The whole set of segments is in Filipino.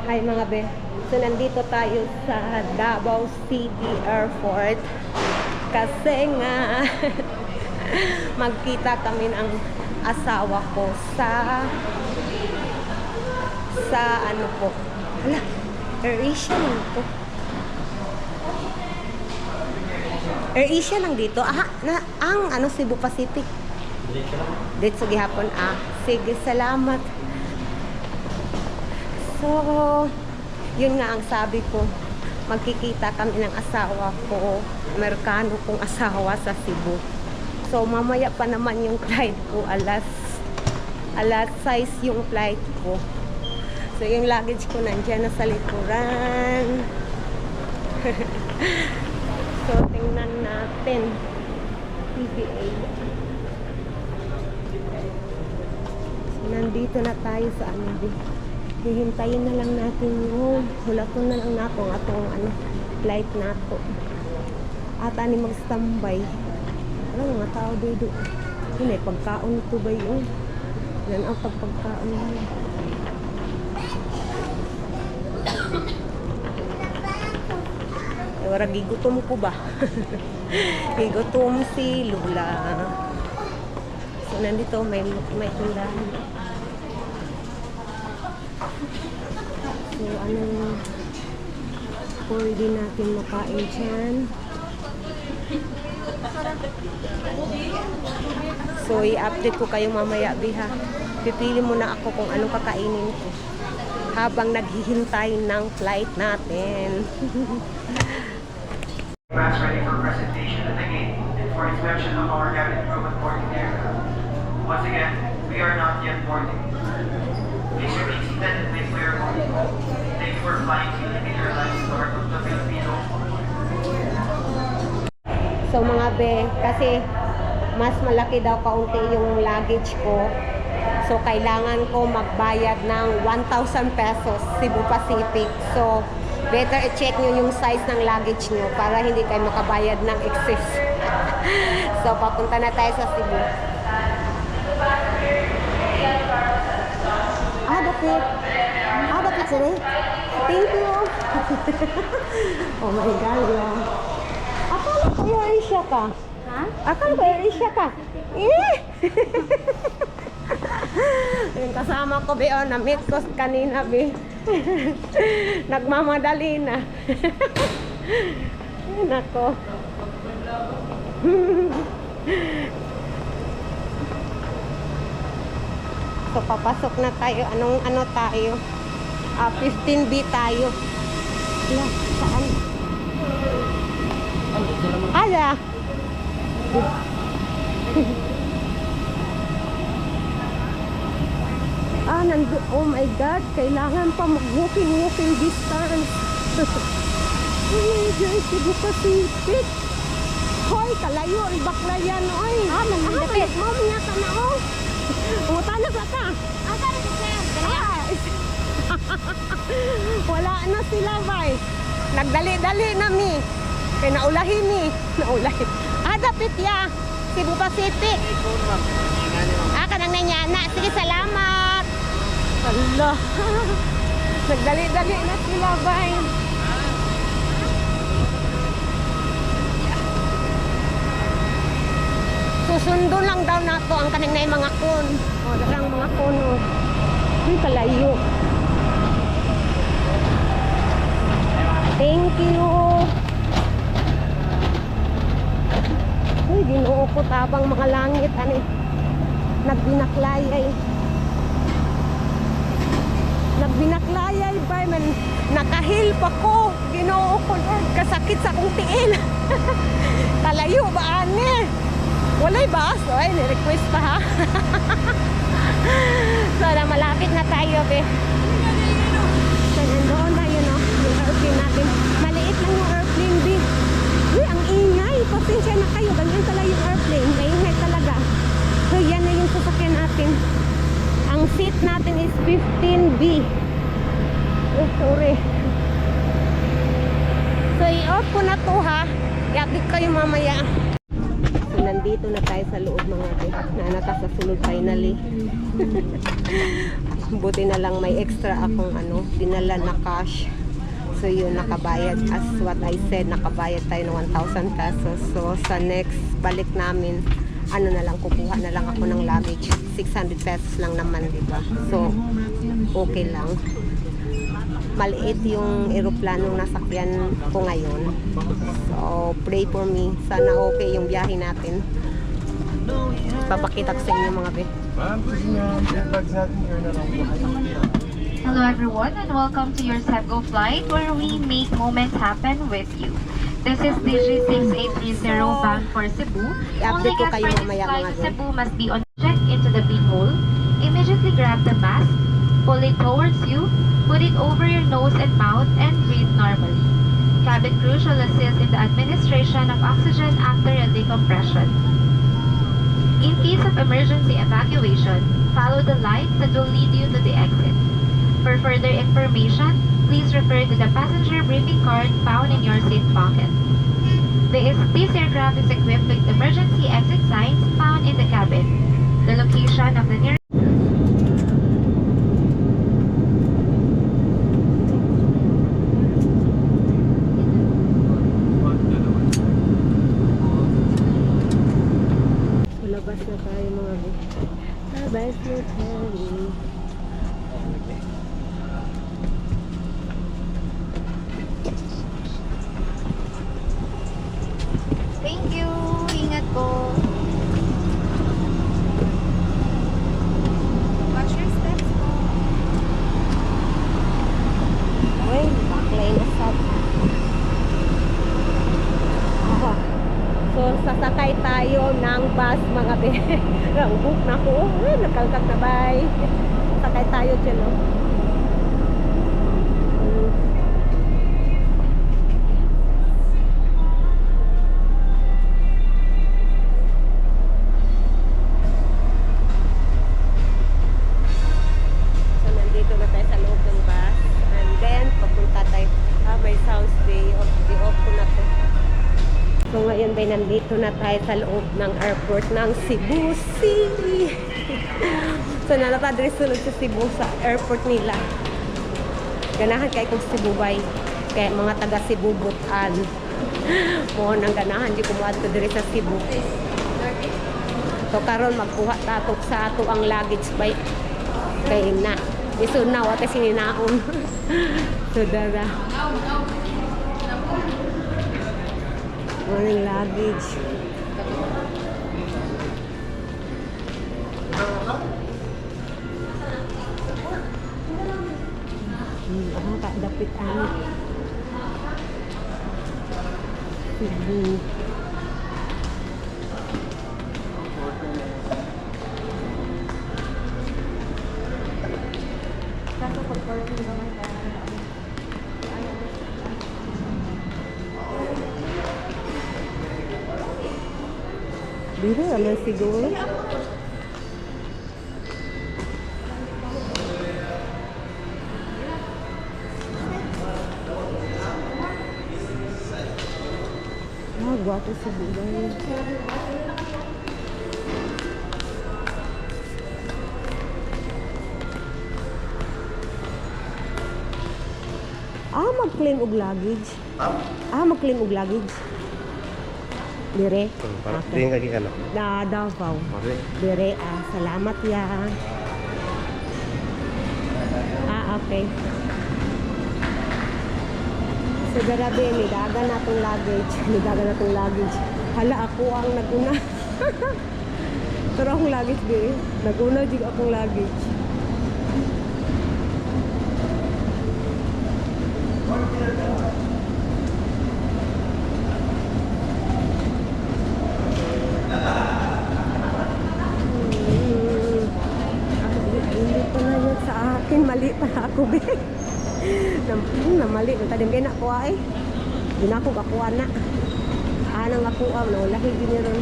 Hi mga be. So nandito tayo sa Davao City Airport kasi nga magkita kami ng asawa ko sa ano po. Hala, AirAsia lang to. AirAsia lang dito. Ang ano, Cebu Pacific. Dito sa gihapon. Sige, salamat. So, yun nga ang sabi ko. Magkikita kami ng asawa ko, Amerikano kong asawa sa Cebu. So, mamaya pa naman yung flight ko. Alas 6 yung flight ko. So, yung luggage ko nandyan na sa likuran. So, tingnan natin. PBA. So, nandito na tayo sa ano din. Hihintayin na lang natin yung hulaton na lang nato atong ano, flight nato. Ata ni mag-standby. Alam mga tao dito. Yun ay pagkaon ito ba yun? Yan ang pagkaon yun. Wala gigutom ko ba? Gigutom si Lula. So nandito may tindahan. So anong pwede natin makain dyan? So i-update ko kayo mamaya biha. Pipili muna ako kung anong kakainin ko habang naghihintay ng flight natin. Mass ready for presentation at the gate and for inspection of our cabin crew and boarding aircraft. Once again, we are not yet boarding. Please remain seated and wait for your boarding. Thank you for flying Philippine Airlines Lord of the Filipino. So mga be, kasi mas malaki daw kaunti yung luggage ko. So kailangan ko magbayad ng 1,000 pesos Cebu Pacific. So better i-check nyo yung size ng luggage nyo para hindi kayo makabayad ng excess. So, papunta na tayo sa Cebu. That's it. Thank you. Oh my God, yeah. Akala ko AirAsia ka. Ha? Akala ko AirAsia ka. Yung kasama ko, be, na-meet ko kanina, be. Nagmamadali na. Nako. So, papasok na tayo. Ano tayo? 15B tayo. Wala, saan? Ala. Oh my God, kailangan pa mag-walking distance. Diyan, Cebu Pacific. Hoy, kalayo, ibakla yan, oy. Manilapit. Mamaya ka na, oh. Umutana sa ta. Wala na sila, bay. Nagdali-dali na mi. Kaya naulahin ni. Naulahin. Dapit ya. Cebu Pacific. Kanang nanyana. Sige, salamat. Allah. Nagdali-dali na sila, bay. Susundo lang daw na to ang kanang na mga kon. O, darang mga kon. Ay, kalayo. Thank you. Ay, ginoo ko tabang mga langit. Ano, nagbinaklayay. Nagbinaklayay ba man nakahil pa ko. Ginoo ko, Lord, kasakit sa akong tiil. Kalayo ba ani? Walay bus. Ay, ni-request pa ha. So, malapit na tayo, be. So, nandoon tayo, no? Yung airplane natin. Maliit lang yung airplane, be. Uy, ang ingay. Pasensya na kayo. Ganyan talaga yung airplane. Maingay talaga. So, yan na yung sasakyan natin. Ang seat natin is 15B. Oh, sorry. So, i-off ko na to, ha. I-update kayo mamaya. So, nandito na tayo sa loob mga be. Na nakasasunod finally. Buti na lang may extra akong dinala na cash. So yun, nakabayad. As what I said, nakabayad tayo ng 1,000 pesos. So sa next balik namin, na lang, kukuha na lang ako ng luggage. 600 pesos lang naman, diba? So, okay lang. Maliit yung eroplanong nasakyan ko ngayon. So, pray for me. Sana okay yung biyahe natin. Papakita ko sa inyo mga be. Hello everyone and welcome to your SEBGO flight where we make moments happen with you. This is DG 6830 bound for Cebu. Only I-update ko guests kayo for this mamaya flight mga to be. Cebu must be on check into the pinhole. Immediately grab the mask, pull it towards you, put it over your nose and mouth and breathe normally. Cabin crew shall assist in the administration of oxygen after a decompression. In case of emergency evacuation, follow the lights that will lead you to the exit. For further information, please refer to the passenger briefing card found in your seat pocket. This aircraft is equipped with emergency exit signs found in the cabin. The location of the nearest So, labas na tayo mga be. Labas na tayo. Thank you. Ingat po. Watch your steps po. Uy, baklay na sad. Aha. So, sasakay tayo ng bus mga be. Book na ko. Nakalkat na bye. Sakay tayo dyan, no? So, nandito na tayo sa loob ng bus. And then, papunta tayo. May sounds day off. Day off ko na to. So, ngayon ba nandito na tayo sa loob ng airport ng Cebu City. So, nanapadres sunod sa Cebu sa airport nila. Ganahan kayo kung Cebu bay. Kaya mga taga Cebu butan. Mo nang ganahan di kumuad ko diri sa Cebu. So, karon magkuha tatok sa ato ang luggage bay. Kay na. Iso na wate sininaon. So, dara. Morning luggage. Kak dapit ani. Cebu. Biro naman siguro. Gwapo si Bulay. Mag-claim og luggage. Mag-claim og luggage. Dire. Para din kaki kana. Na Davao. Mari. Dire, salamat ya. Okay. So, garabi, nidagan na itong luggage. Nidagan na itong luggage. Hala, ako ang naguna. Pero akong luggage, di. Naguna, di akong luggage. Hindi pa na yan sa akin. Mali pa ako, be. Namali ng tadim kay na ko ay di na ako gakuha na anang ako no lahi gini ron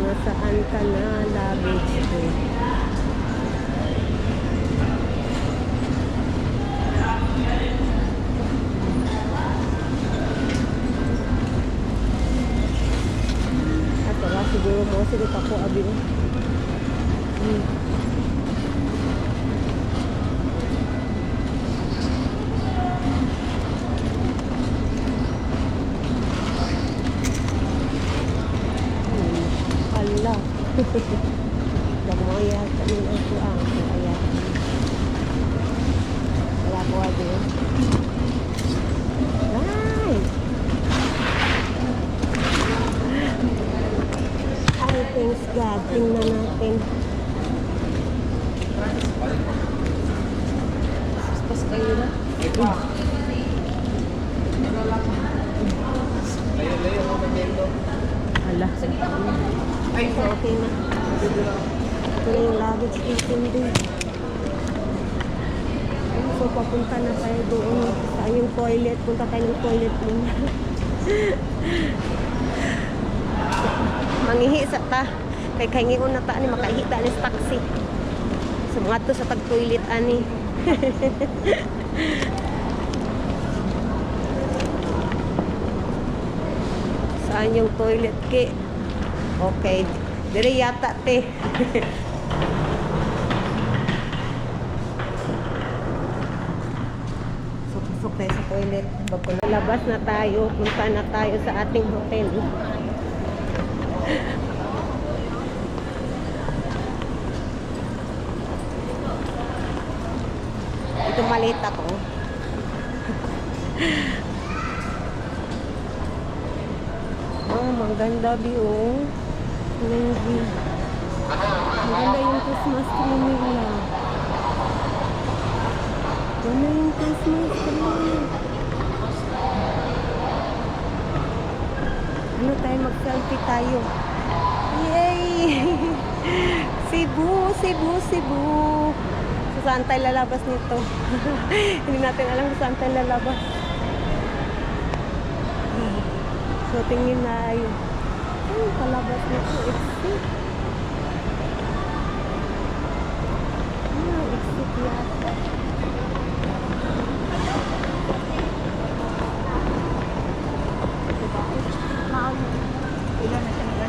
nasaan ka na luggage ko Hala. Gamoya kami ako ang kaya. Wala ko adi. Nice. Ay, thanks God. Tingnan natin. Pas kayo na. Hala. Ay, so okay na. Ito na yung luggage station din. So, papunta na tayo doon. Saan yung toilet? Punta tayo ng toilet muna. Mangihi sa ta. Kay kaingion na ta. Makaihi ta ni sa taxi. So, mga to sa tag-toilet ani. Saan yung toilet ke? Okay. Dire yata te. Pasok tayo sa toilet. Bago nalabas na tayo, punta na tayo sa ating hotel. Ito maliit ako. Oh, maganda view. Maybe. Maganda yung Christmas tree nila. Ano yung Christmas tree? Ano tayo? Mag-selfie tayo. Yay! Cebu! Cebu! Cebu! So, saan tayo lalabas nito? Hindi natin alam kung saan tayo lalabas. So, tingin na yun. Ay, palabas nito. Exit. Exit yata. Ilan na siya na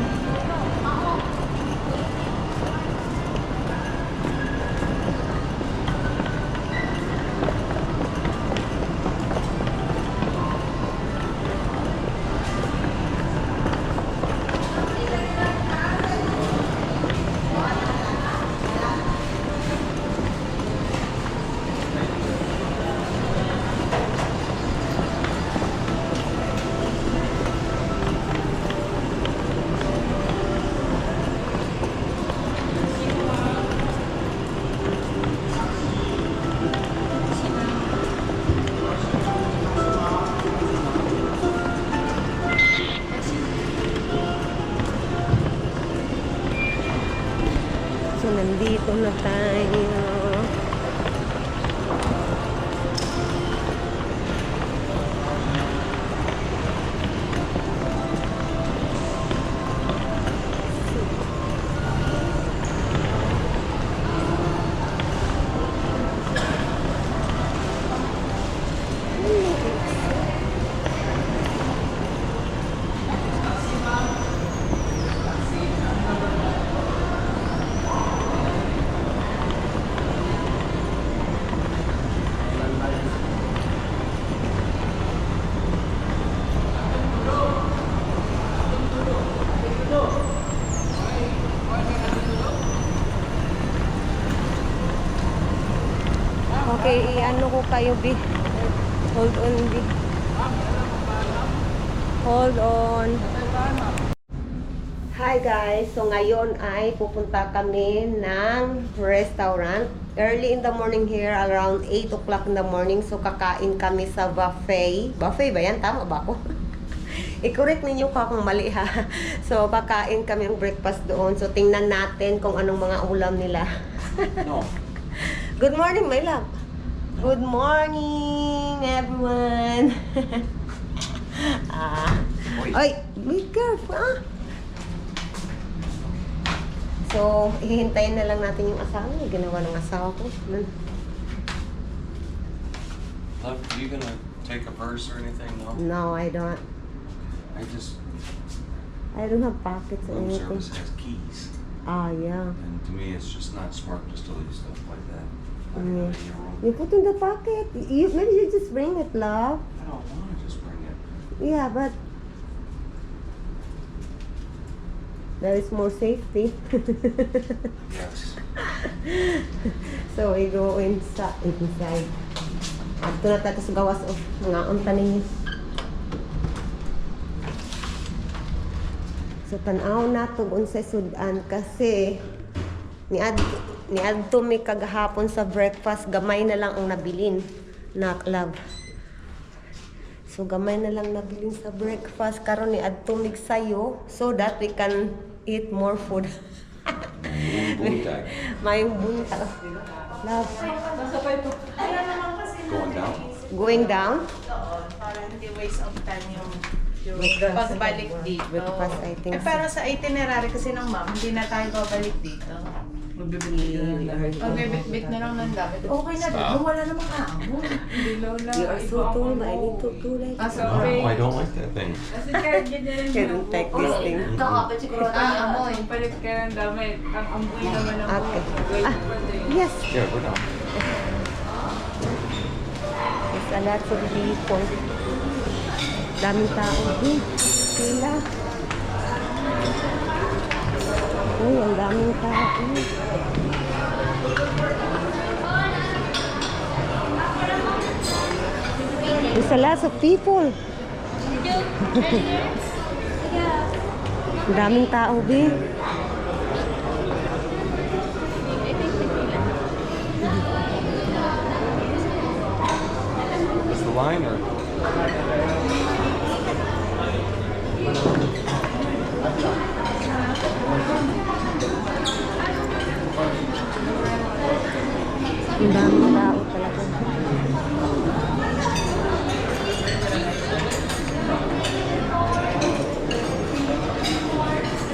nandito na tayo. Okay, i-ano ko kayo, B. Hold on, B. Hold on. Hi guys, so ngayon ay pupunta kami ng restaurant. Early in the morning here, around 8 o'clock in the morning. So kakain kami sa buffet. Buffet ba yan? Tama ba ako? I-correct ninyo ko kung mali ha. So kakain kami ng breakfast doon. So tingnan natin kung anong mga ulam nila. No. Good morning, my love. Good morning, everyone. Oy, be careful, ah. So, hihintayin na lang natin yung asawa. Ginawa ng asawa ko. Love, you gonna take a purse or anything? No. No, I don't. I just I don't have pockets or room anything. service has keys. Yeah. And to me, it's just not smart just to leave stuff like that. Yeah. In your room. You put in the pocket. Maybe you just bring it, love. I don't want to just bring it. Yeah, but there is more safety. Yes. So we go inside. Ato na tayo sa gawas of mga unta ninyo. So tanaw na to unsay sudan kasi niadto mi kagahapon sa breakfast, gamay na lang ang nabilin na love. So gamay na lang nabilin sa breakfast karon niadto mig sayo so that we can eat more food. Buntag. May buntag. Love. Going down? Going down? Para hindi waste of time yung Breakfast. pagbalik dito. Breakfast, I think Eh, pero sa itinerary kasi ng ma'am, hindi na tayo babalik dito. Magbibit-bit na lang ng damit. Okay na din. Kung wala namang ahon. You are so tall, I need to do like No, I don't like that thing. Can't take this thing. Amoy. Palit ka ng damit. Ang amoy naman ng Okay. Yes. Yeah, we're down. There's a lot of people. Daming tao din. Sila. Uy, ang daming tao. There's a lot of people. Ang daming tao, Bi. Is the line or? Ang daming tao talaga.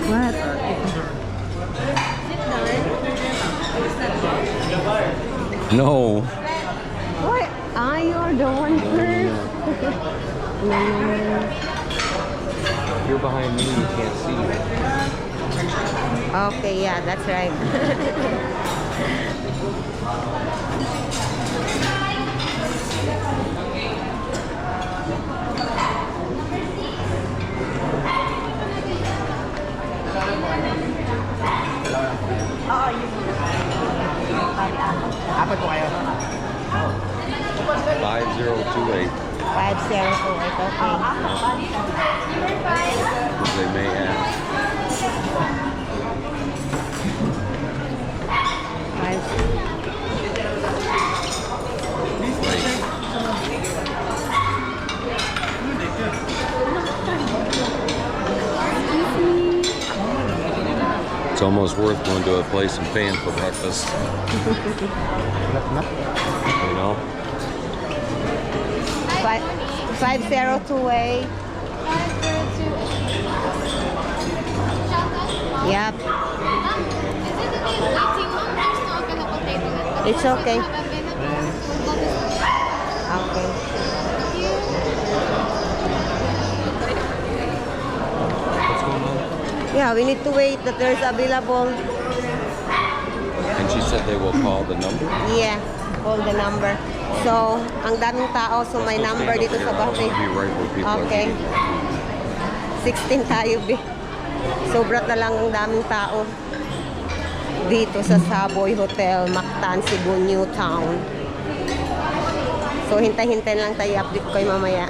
What? No. What? Ah, you're the one first. No. If you're behind me, you can't see. Okay, yeah, that's right. Apat po kayo. 5028. 5028, okay. They may ask. Five. It's almost worth going to a place and paying for breakfast. You know? 5028. Yep. It's okay. Okay. What's going on? Yeah, we need to wait that there's available. And she said they will call the number. Yeah, call the number. So, ang daming tao, so may number dito sa buffet. Be right where people Okay. are eating. 16 tayo, Bi. Sobra na lang ang daming tao dito sa Savoy Hotel, Mactan, Cebu, New Town. So, hintay-hintay lang tayo. Update ko kayo mamaya.